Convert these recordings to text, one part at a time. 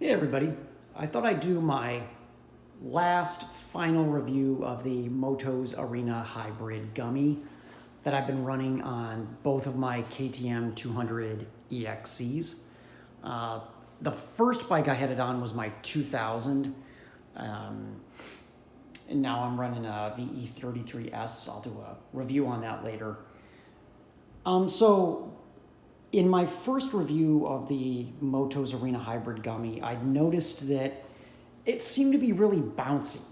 Hey everybody, I thought I'd do my last final review of the Motoz Arena Hybrid Gummy that I've been running on both of my KTM 200 EXCs. The first bike I had it on was my 2000, and now I'm running a VE33S. I'll do a review on that later. So in my first review of the Motoz Arena Hybrid Gummy, I noticed that it seemed to be really bouncy.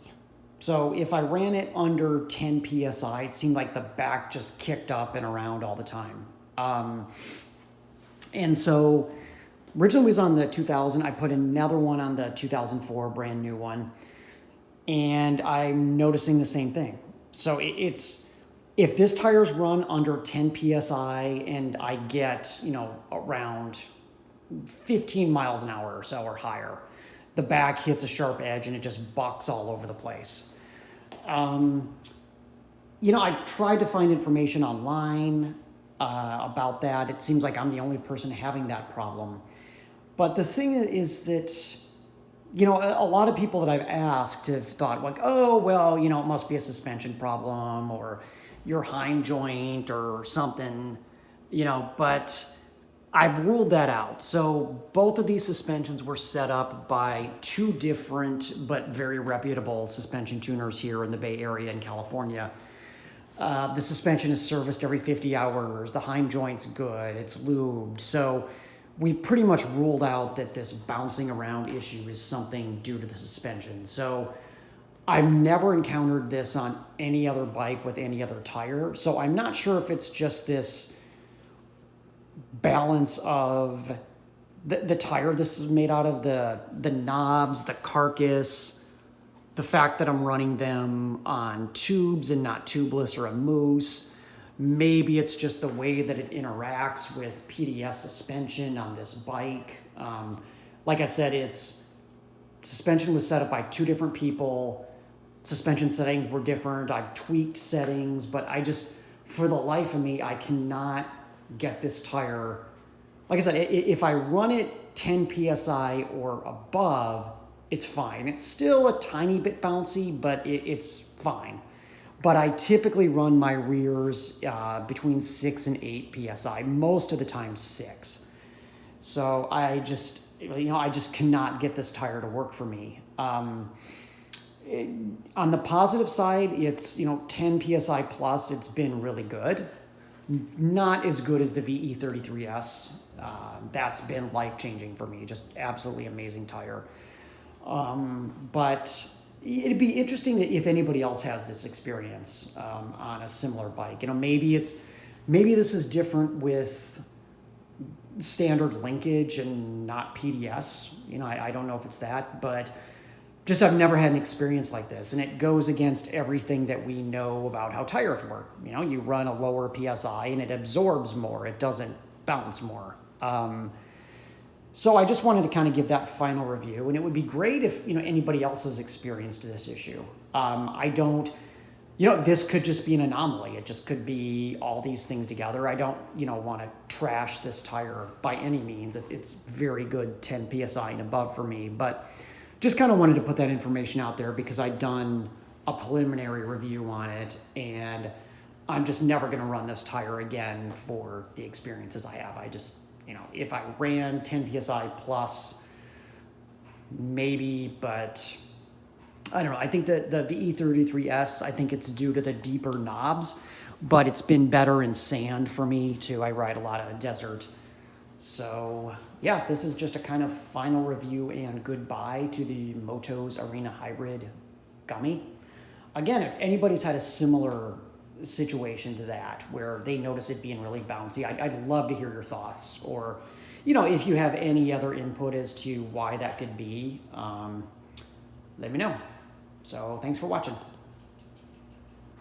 So if I ran it under 10 PSI, it seemed like the back just kicked up and around all the time. And so originally it was on the 2000. I put another one on the 2004, brand new one. And I'm noticing the same thing. So if this tire's run under 10 PSI and I get, around 15 miles an hour or so or higher, the back hits a sharp edge and it just bucks all over the place. I've tried to find information online about that. It seems like I'm the only person having that problem. But the thing is that, a lot of people that I've asked have thought like, oh, well, it must be a suspension problem or your hind joint or something, but I've ruled that out. So both of these suspensions were set up by two different but very reputable suspension tuners here in the Bay Area in California. The suspension is serviced every 50 hours. The hind joint's good. It's lubed. So we've pretty much ruled out that this bouncing around issue is something due to the suspension. So I've never encountered this on any other bike with any other tire, so I'm not sure if it's just this balance of the tire this is made out of, the knobs, the carcass, the fact that I'm running them on tubes and not tubeless or a mousse. Maybe it's just the way that it interacts with PDS suspension on this bike. Like I said, suspension was set up by two different people. Suspension settings were different. I've tweaked settings, but for the life of me, I cannot get this tire. Like I said, if I run it 10 PSI or above, it's fine. It's still a tiny bit bouncy, but it's fine. But I typically run my rears between 6 and 8 PSI, most of the time 6. So I just cannot get this tire to work for me. On the positive side, it's 10 PSI plus. It's been really good. Not as good as the VE33S. That's been life-changing for me. Just absolutely amazing tire. But it'd be interesting if anybody else has this experience on a similar bike. Maybe this is different with standard linkage and not PDS. I don't know if it's that, but just I've never had an experience like this, and it goes against everything that we know about how tires work. You run a lower PSI and it absorbs more. It doesn't bounce more. So I just wanted to kind of give that final review, and it would be great if anybody else has experienced this issue. This could just be an anomaly. It just could be all these things together. I don't want to trash this tire by any means. It's very good 10 PSI and above for me, but just kind of wanted to put that information out there because I'd done a preliminary review on it, and I'm just never going to run this tire again for the experiences I have. If I ran 10 PSI plus, maybe, but I don't know. I think that the VE33S, I think it's due to the deeper knobs, but it's been better in sand for me too. I ride a lot of desert. So yeah, this is just a kind of final review and goodbye to the Motoz Arena Hybrid Gummy. Again, if anybody's had a similar situation to that where they notice it being really bouncy, I'd love to hear your thoughts, or if you have any other input as to why that could be, let me know. So thanks for watching.